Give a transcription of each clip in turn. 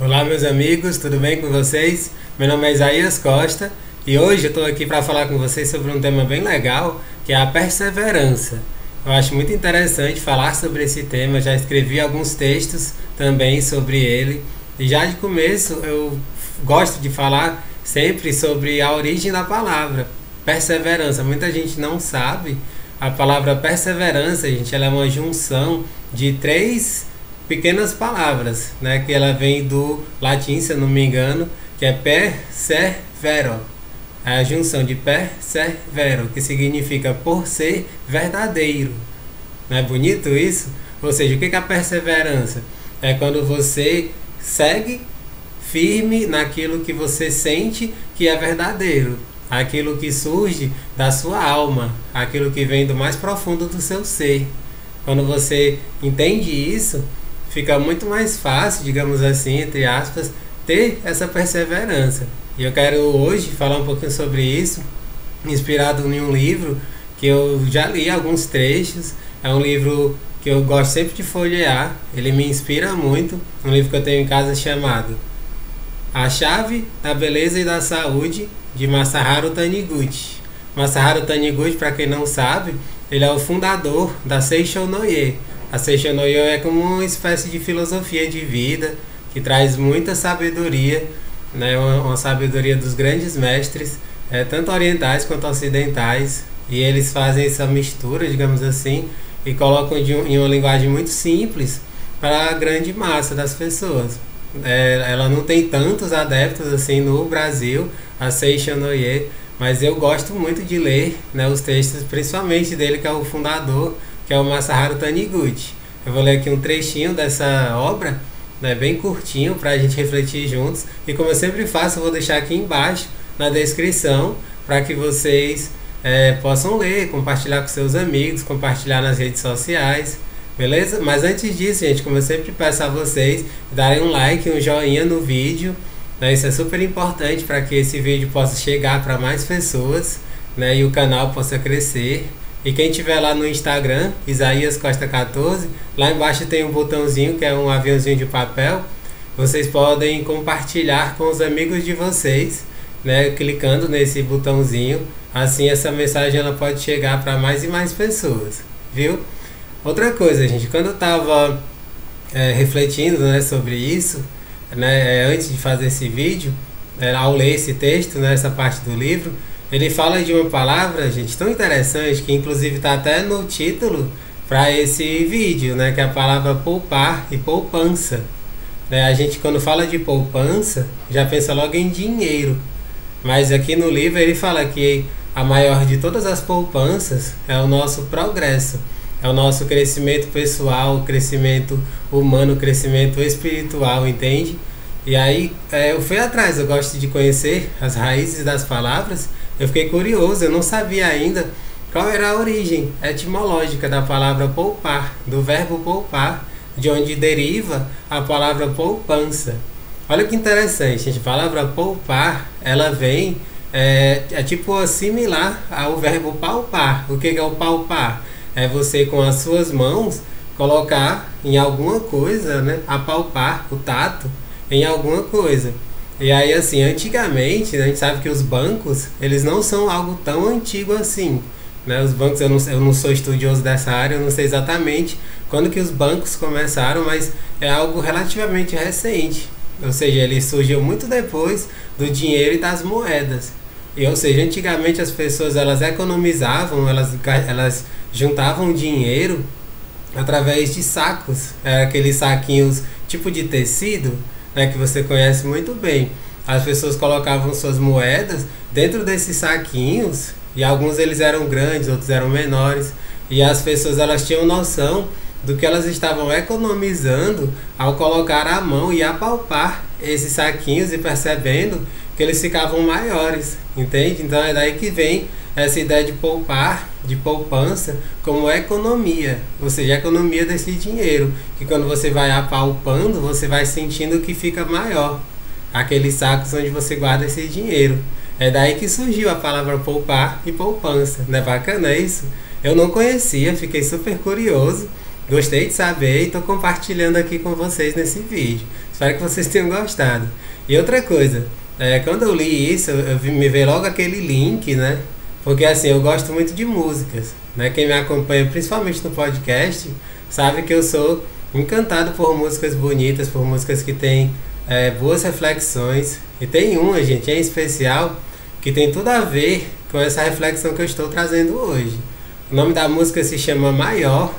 Olá, meus amigos, tudo bem com vocês? Meu nome é Isaías Costa e hoje eu estou aqui para falar com vocês sobre um tema bem legal, que é a perseverança. Eu acho muito interessante falar sobre esse tema, já escrevi alguns textos também sobre ele e já de começo eu gosto de falar sempre sobre a origem da palavra, perseverança. Muita gente não sabe, a palavra perseverança, gente, ela é uma junção de três pequenas palavras, né? Que ela vem do latim, se eu não me engano, que é persevero. É a junção de persevero, que significa por ser verdadeiro. Não é bonito isso? Ou seja, o que é a perseverança? É quando você segue firme naquilo que você sente que é verdadeiro, aquilo que surge da sua alma, aquilo que vem do mais profundo do seu ser. Quando você entende isso, fica muito mais fácil, digamos assim, entre aspas, ter essa perseverança. E eu quero hoje falar um pouquinho sobre isso, inspirado em um livro que eu já li alguns trechos. É um livro que eu gosto sempre de folhear, ele me inspira muito. Um livro que eu tenho em casa chamado A Chave da Beleza e da Saúde, de Masaharu Taniguchi. Masaharu Taniguchi, para quem não sabe, ele é o fundador da Seishon no Ye. A Seishon no Ye é como uma espécie de filosofia de vida que traz muita sabedoria, né? Uma sabedoria dos grandes mestres, tanto orientais quanto ocidentais, e eles fazem essa mistura, digamos assim, e colocam em uma linguagem muito simples para a grande massa das pessoas. Ela não tem tantos adeptos assim no Brasil, a Seishon no Ye, mas eu gosto muito de ler, né, os textos, principalmente dele, que é o fundador, que é o Masaharu Taniguchi. Eu vou ler aqui um trechinho dessa obra, né, bem curtinho, para a gente refletir juntos. E como eu sempre faço, eu vou deixar aqui embaixo na descrição para que vocês possam ler, compartilhar com seus amigos, compartilhar nas redes sociais, beleza? Mas antes disso, gente, como eu sempre peço a vocês, darem um like, um joinha no vídeo, né? Isso é super importante para que esse vídeo possa chegar para mais pessoas, né, e o canal possa crescer. E quem tiver lá no Instagram, Isaías Costa 14, lá embaixo tem um botãozinho que é um aviãozinho de papel. Vocês podem compartilhar com os amigos de vocês, né, clicando nesse botãozinho. Assim essa mensagem ela pode chegar para mais e mais pessoas, viu? Outra coisa, gente, quando eu estava refletindo, né, sobre isso, né, antes de fazer esse vídeo, ao ler esse texto, né, essa parte do livro, ele fala de uma palavra, gente, tão interessante, que inclusive está até no título para esse vídeo, né, que é a palavra poupar e poupança. A gente, quando fala de poupança, já pensa logo em dinheiro, mas aqui no livro ele fala que a maior de todas as poupanças é o nosso progresso, é o nosso crescimento pessoal, o crescimento humano, o crescimento espiritual, entende? E aí eu fui atrás, eu gosto de conhecer as raízes das palavras. Eu fiquei curioso, eu não sabia ainda qual era a origem etimológica da palavra poupar, do verbo poupar, de onde deriva a palavra poupança. Olha que interessante, gente, a palavra poupar, ela vem, tipo similar ao verbo palpar. O que é o palpar? É você com as suas mãos colocar em alguma coisa, né, apalpar, o tato, em alguma coisa. E aí, assim, antigamente, né, a gente sabe que os bancos, eles não são algo tão antigo assim, né? Os bancos, eu não sou estudioso dessa área, eu não sei exatamente quando que os bancos começaram, mas é algo relativamente recente. Ou seja, ele surgiu muito depois do dinheiro e das moedas. E, ou seja, antigamente as pessoas, elas economizavam, elas juntavam dinheiro através de sacos, aqueles saquinhos tipo de tecido, né, que você conhece muito bem. As pessoas colocavam suas moedas dentro desses saquinhos, e alguns eles eram grandes, outros eram menores, e as pessoas elas tinham noção do que elas estavam economizando ao colocar a mão e apalpar esses saquinhos e percebendo que eles ficavam maiores, entende? Então é daí que vem essa ideia de poupar, de poupança, como economia, ou seja, a economia desse dinheiro, que quando você vai apalpando, você vai sentindo que fica maior, aqueles sacos onde você guarda esse dinheiro. É daí que surgiu a palavra poupar e poupança, não é bacana isso? Eu não conhecia, fiquei super curioso, gostei de saber e estou compartilhando aqui com vocês nesse vídeo. Espero que vocês tenham gostado. E outra coisa, quando eu li isso, me veio logo aquele link, né? Porque assim, eu gosto muito de músicas, né? Quem me acompanha, principalmente no podcast, sabe que eu sou encantado por músicas bonitas, por músicas que têm boas reflexões. E tem uma, gente, em especial, que tem tudo a ver com essa reflexão que eu estou trazendo hoje. O nome da música se chama Maior,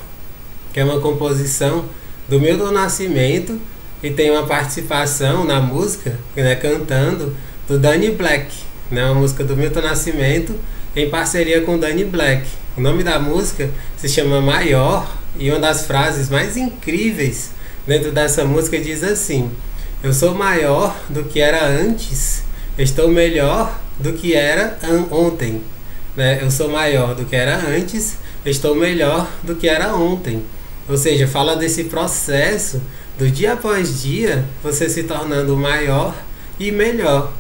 que é uma composição do Milton Nascimento, e tem uma participação na música, né, cantando, do Danny Black, né, uma música do Milton Nascimento em parceria com o Danny Black. O nome da música se chama Maior, e uma das frases mais incríveis dentro dessa música diz assim: eu sou maior do que era antes, estou melhor do que era ontem, né? Eu sou maior do que era antes, estou melhor do que era ontem. Ou seja, fala desse processo do dia após dia você se tornando maior e melhor.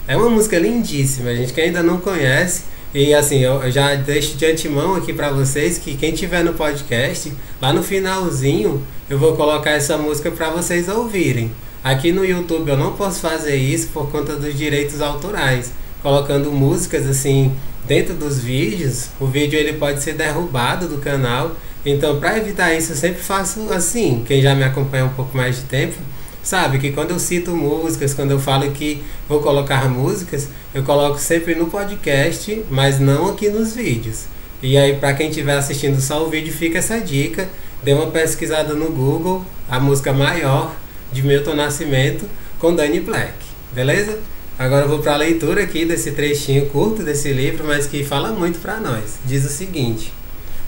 É uma música lindíssima, gente, que ainda não conhece. E assim, eu já deixo de antemão aqui para vocês que quem tiver no podcast, lá no finalzinho, eu vou colocar essa música para vocês ouvirem. Aqui no YouTube eu não posso fazer isso por conta dos direitos autorais. Colocando músicas assim dentro dos vídeos, o vídeo ele pode ser derrubado do canal. Então, para evitar isso, eu sempre faço assim. Quem já me acompanha um pouco mais de tempo sabe que quando eu cito músicas, quando eu falo que vou colocar músicas, eu coloco sempre no podcast, mas não aqui nos vídeos. E aí, para quem estiver assistindo só o vídeo, fica essa dica. Dê uma pesquisada no Google, a música Maior, de Milton Nascimento, com Danny Black. Beleza? Agora eu vou para a leitura aqui desse trechinho curto desse livro, mas que fala muito para nós. Diz o seguinte: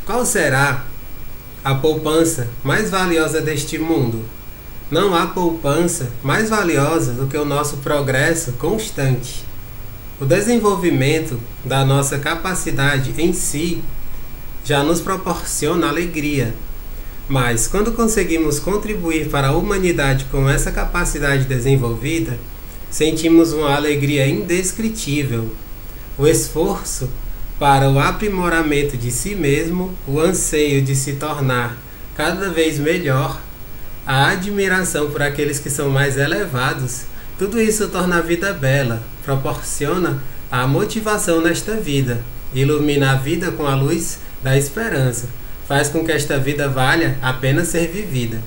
qual será a poupança mais valiosa deste mundo? Não há poupança mais valiosa do que o nosso progresso constante. O desenvolvimento da nossa capacidade em si já nos proporciona alegria. Mas quando conseguimos contribuir para a humanidade com essa capacidade desenvolvida, sentimos uma alegria indescritível. O esforço para o aprimoramento de si mesmo, o anseio de se tornar cada vez melhor, a admiração por aqueles que são mais elevados, tudo isso torna a vida bela, proporciona a motivação nesta vida, ilumina a vida com a luz da esperança, faz com que esta vida valha a pena ser vivida.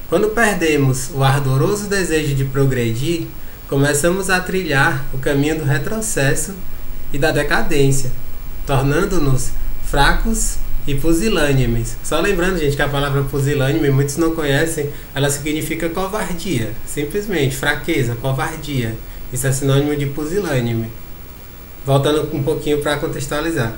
Quando perdemos o ardoroso desejo de progredir, começamos a trilhar o caminho do retrocesso e da decadência, tornando-nos fracos e pusilânimes. Só lembrando, gente, que a palavra pusilânime, muitos não conhecem, ela significa covardia, simplesmente, fraqueza, covardia. Isso é sinônimo de pusilânime. Voltando um pouquinho para contextualizar.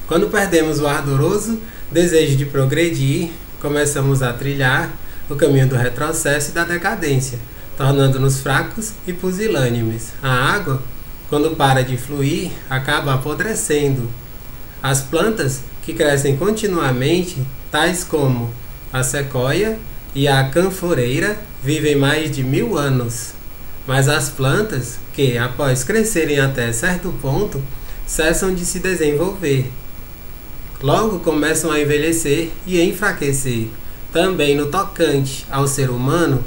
Quando perdemos o ardoroso desejo de progredir, começamos a trilhar o caminho do retrocesso e da decadência, tornando-nos fracos e pusilânimes. A água, quando para de fluir, acaba apodrecendo. As plantas que crescem continuamente, tais como a sequoia e a canforeira, vivem mais de 1000 anos. Mas as plantas que, após crescerem até certo ponto, cessam de se desenvolver. Logo começam a envelhecer e enfraquecer. Também no tocante ao ser humano,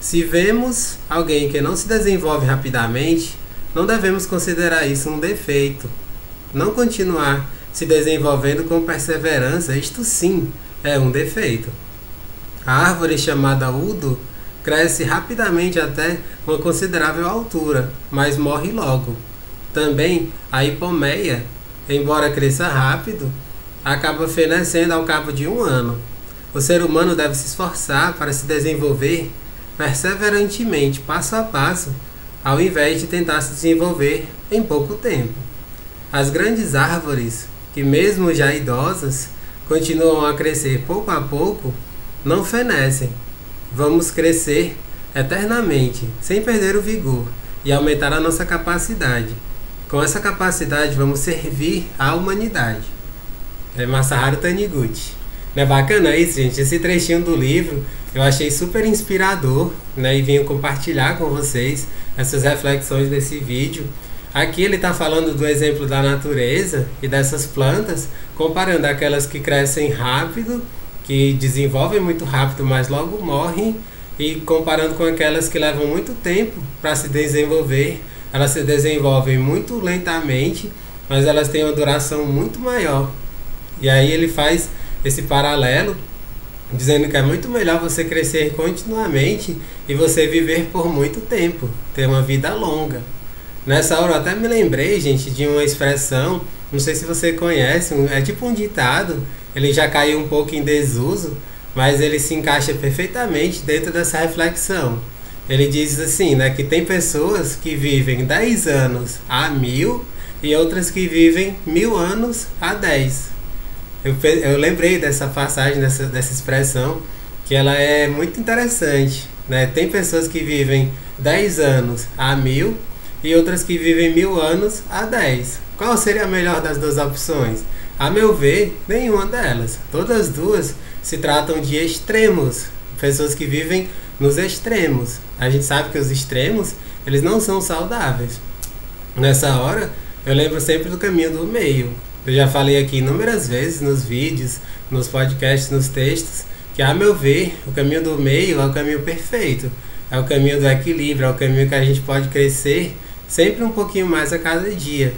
se vemos alguém que não se desenvolve rapidamente, não devemos considerar isso um defeito. Não continuar se desenvolvendo com perseverança, isto sim é um defeito. A árvore chamada udo cresce rapidamente até uma considerável altura, mas morre logo. Também a hipomeia, embora cresça rápido, acaba fenecendo ao cabo de 1 ano. O ser humano deve se esforçar para se desenvolver perseverantemente, passo a passo, ao invés de tentar se desenvolver em pouco tempo. As grandes árvores, que mesmo já idosas, continuam a crescer pouco a pouco, não fenecem. Vamos crescer eternamente, sem perder o vigor e aumentar a nossa capacidade. Com essa capacidade, vamos servir à humanidade. É Masaharu Taniguchi. Não é bacana isso, gente? Esse trechinho do livro eu achei super inspirador, né? E venho compartilhar com vocês essas reflexões desse vídeo. Aqui ele está falando do exemplo da natureza e dessas plantas, comparando aquelas que crescem rápido, que desenvolvem muito rápido, mas logo morrem, e comparando com aquelas que levam muito tempo para se desenvolver, elas se desenvolvem muito lentamente, mas elas têm uma duração muito maior. E aí ele faz esse paralelo, dizendo que é muito melhor você crescer continuamente e você viver por muito tempo, ter uma vida longa. Nessa hora eu até me lembrei, gente, de uma expressão, não sei se você conhece, é tipo um ditado, ele já caiu um pouco em desuso, mas ele se encaixa perfeitamente dentro dessa reflexão. Ele diz assim, né, que tem pessoas que vivem 10 anos a 1000 e outras que vivem 1000 anos a 10. Eu lembrei dessa passagem, dessa expressão, que ela é muito interessante, né? Tem pessoas que vivem 10 anos a 1000 e outras que vivem 1000 anos a 10. Qual seria a melhor das duas opções? A meu ver, nenhuma delas. Todas as duas se tratam de extremos, pessoas que vivem nos extremos. A gente sabe que os extremos, eles não são saudáveis. Nessa hora, eu lembro sempre do caminho do meio. Eu já falei aqui inúmeras vezes nos vídeos, nos podcasts, nos textos, que a meu ver, o caminho do meio é o caminho perfeito. É o caminho do equilíbrio, é o caminho que a gente pode crescer sempre um pouquinho mais a cada dia.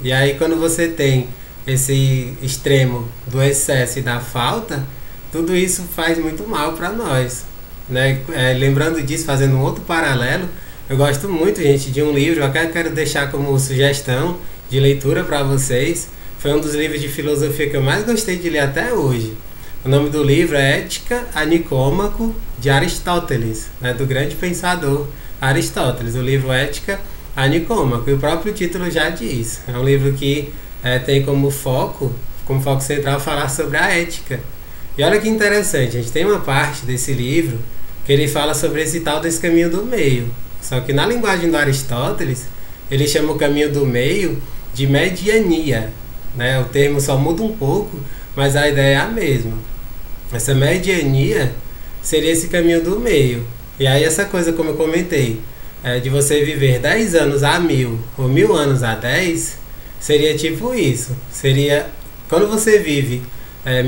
E aí quando você tem esse extremo do excesso e da falta, tudo isso faz muito mal para nós, né? Lembrando disso, fazendo um outro paralelo, eu gosto muito, gente, de um livro, eu até quero deixar como sugestão de leitura para vocês. Foi um dos livros de filosofia que eu mais gostei de ler até hoje. O nome do livro é Ética a Nicômaco, de Aristóteles, né, do grande pensador Aristóteles. O livro Ética a Nicômaco, e o próprio título já diz. É um livro que tem como foco central falar sobre a ética. E olha que interessante, a gente tem uma parte desse livro que ele fala sobre esse tal desse caminho do meio. Só que na linguagem do Aristóteles, ele chama o caminho do meio de mediania, né? O termo só muda um pouco, mas a ideia é a mesma. Essa mediania seria esse caminho do meio. E aí essa coisa, como eu comentei, de você viver 10 anos a 1000 ou 1000 anos a 10, seria tipo isso. Seria, quando você vive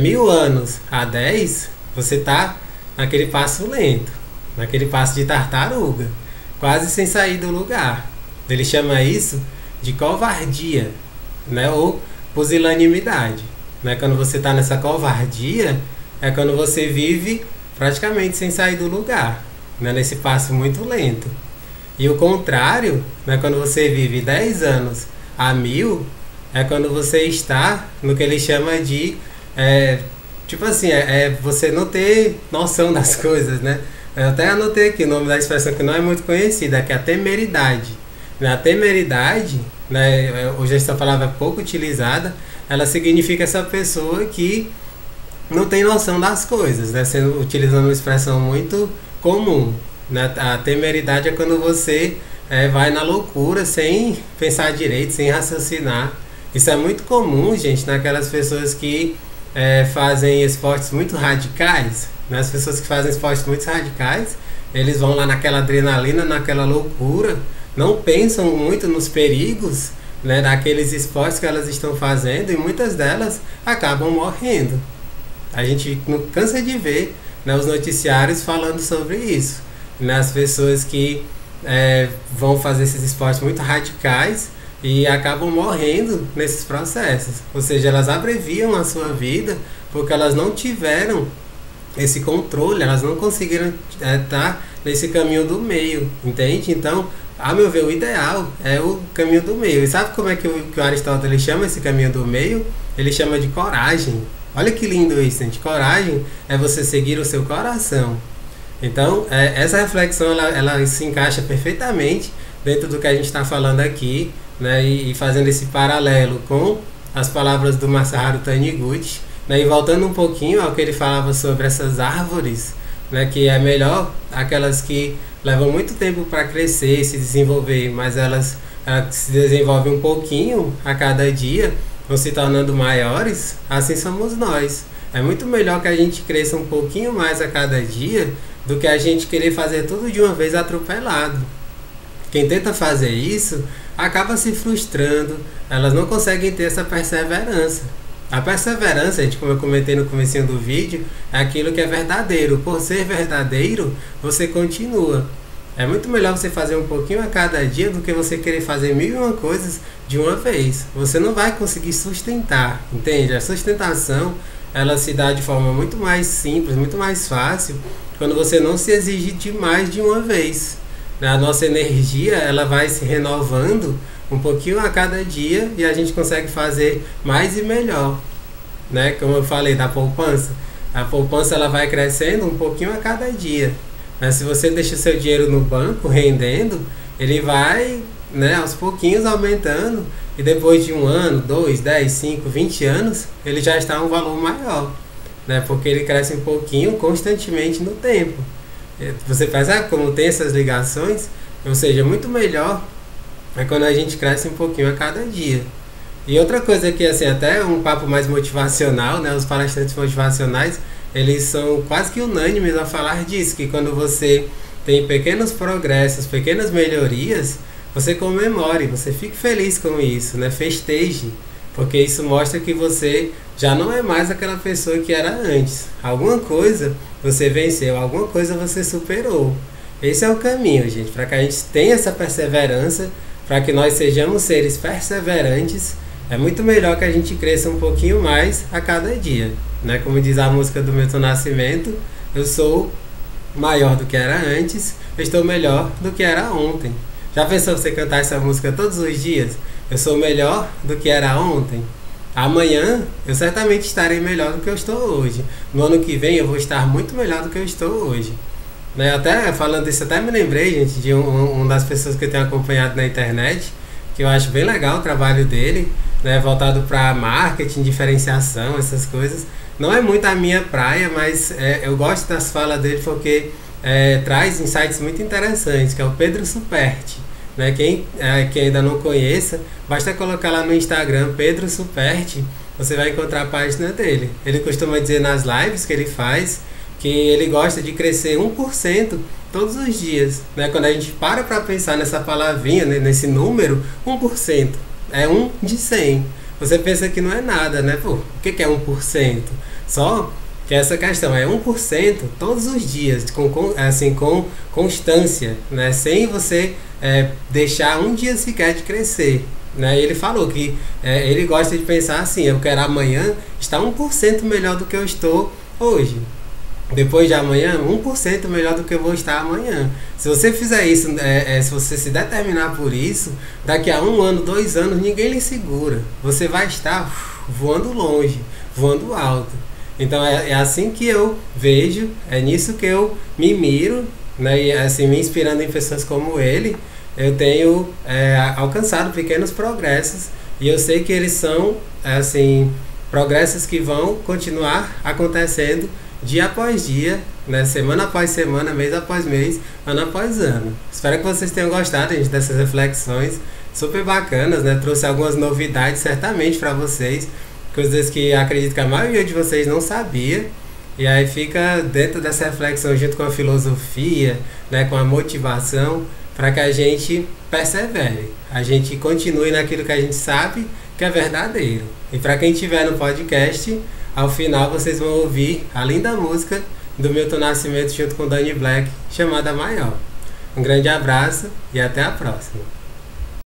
1000 anos a 10, você está naquele passo lento, naquele passo de tartaruga, quase sem sair do lugar. Ele chama isso de covardia, né? Ou pusilanimidade, né? Quando você está nessa covardia, é quando você vive praticamente sem sair do lugar, né? Nesse passo muito lento. E o contrário, né? Quando você vive 10 anos a 1000, é quando você está no que ele chama de tipo assim, você não ter noção das coisas, né? Eu até anotei aqui o nome da expressão que não é muito conhecida, que é a temeridade. A temeridade, né, hoje essa palavra é pouco utilizada, ela significa essa pessoa que não tem noção das coisas, né? Sendo utilizando uma expressão muito comum, né? A temeridade é quando você vai na loucura sem pensar direito, sem raciocinar. Isso é muito comum, gente, naquelas pessoas que fazem esportes muito radicais, né? As pessoas que fazem esportes muito radicais, eles vão lá naquela adrenalina, naquela loucura, não pensam muito nos perigos, né, daqueles esportes que elas estão fazendo, e muitas delas acabam morrendo. A gente não cansa de ver, né, os noticiários falando sobre isso, né? As pessoas que vão fazer esses esportes muito radicais e acabam morrendo nesses processos. Ou seja, elas abreviam a sua vida porque elas não tiveram esse controle, elas não conseguiram estar nesse caminho do meio, entende? Então, a meu ver, o ideal é o caminho do meio. E sabe como é que o Aristóteles chama esse caminho do meio? Ele chama de coragem. Olha que lindo isso, gente. Coragem é você seguir o seu coração. Então, essa reflexão ela se encaixa perfeitamente dentro do que a gente está falando aqui, né? E fazendo esse paralelo com as palavras do Masaharu Taniguchi, né? E voltando um pouquinho ao que ele falava sobre essas árvores, né? Que é melhor aquelas que levam muito tempo para crescer e se desenvolver, mas elas se desenvolvem um pouquinho a cada dia, vão se tornando maiores. Assim somos nós. É muito melhor que a gente cresça um pouquinho mais a cada dia do que a gente querer fazer tudo de uma vez atropelado. Quem tenta fazer isso acaba se frustrando, elas não conseguem ter essa perseverança. A perseverança, gente, como eu comentei no comecinho do vídeo, é aquilo que é verdadeiro. Por ser verdadeiro, você continua. É muito melhor você fazer um pouquinho a cada dia do que você querer fazer mil e uma coisas de uma vez. Você não vai conseguir sustentar, entende? A sustentação, ela se dá de forma muito mais simples, muito mais fácil, quando você não se exige demais de uma vez. A nossa energia, ela vai se renovando um pouquinho a cada dia e a gente consegue fazer mais e melhor, né? Como eu falei da poupança, a poupança ela vai crescendo um pouquinho a cada dia. Mas se você deixa o seu dinheiro no banco rendendo, ele vai, né, aos pouquinhos aumentando e depois de um ano, 2, 10, 5, 20 anos, ele já está um valor maior, né? Porque ele cresce um pouquinho constantemente no tempo. Você faz, como tem essas ligações, ou seja, muito melhor é quando a gente cresce um pouquinho a cada dia. E outra coisa que, assim, até um papo mais motivacional, né? Os palestrantes motivacionais, eles são quase que unânimes a falar disso, que quando você tem pequenos progressos, pequenas melhorias, você comemore, você fique feliz com isso, né? Festeje, porque isso mostra que você já não é mais aquela pessoa que era antes. Alguma coisa você venceu, alguma coisa você superou. Esse é o caminho, gente, para que a gente tenha essa perseverança, para que nós sejamos seres perseverantes. É muito melhor que a gente cresça um pouquinho mais a cada dia, né? Como diz a música do Milton Nascimento, eu sou maior do que era antes, eu estou melhor do que era ontem. Já pensou você cantar essa música todos os dias? Eu sou melhor do que era ontem. Amanhã eu certamente estarei melhor do que eu estou hoje. No ano que vem eu vou estar muito melhor do que eu estou hoje. Né? Até falando isso, até me lembrei, gente, de uma das pessoas que eu tenho acompanhado na internet, que eu acho bem legal o trabalho dele, né, voltado para marketing, diferenciação, essas coisas. Não é muito a minha praia, mas eu gosto das falas dele porque traz insights muito interessantes, que é o Pedro Superti. Né? Quem ainda não conheça, basta colocar lá no Instagram Pedro Superti, você vai encontrar a página dele. Ele costuma dizer nas lives que ele faz que ele gosta de crescer 1% todos os dias. Né? Quando a gente para pensar nessa palavrinha, né, nesse número, 1%, é 1 de 100. Você pensa que não é nada, né? Pô, o que é 1%? Só que essa questão é 1% todos os dias, com constância, né? Sem você deixar um dia sequer de crescer. Né? Ele falou que ele gosta de pensar assim, eu quero amanhã estar 1% melhor do que eu estou hoje. Depois de amanhã, 1% melhor do que eu vou estar amanhã. Se você fizer isso, se você se determinar por isso, daqui a 1 ano, 2 anos, ninguém lhe segura. Você vai estar voando longe, voando alto. Então é assim que eu vejo, é nisso que eu me miro, né? E assim, me inspirando em pessoas como ele, eu tenho alcançado pequenos progressos e eu sei que eles são assim, progressos que vão continuar acontecendo dia após dia, né? Semana após semana, mês após mês, ano após ano. Espero que vocês tenham gostado, gente, dessas reflexões super bacanas, né? Trouxe algumas novidades certamente para vocês, coisas que acredito que a maioria de vocês não sabia. E aí fica dentro dessa reflexão junto com a filosofia, né, com a motivação, para que a gente persevere, a gente continue naquilo que a gente sabe que é verdadeiro. E para quem estiver no podcast, ao final vocês vão ouvir a linda música do Milton Nascimento junto com Dani Black, chamada Maior. Um grande abraço e até a próxima.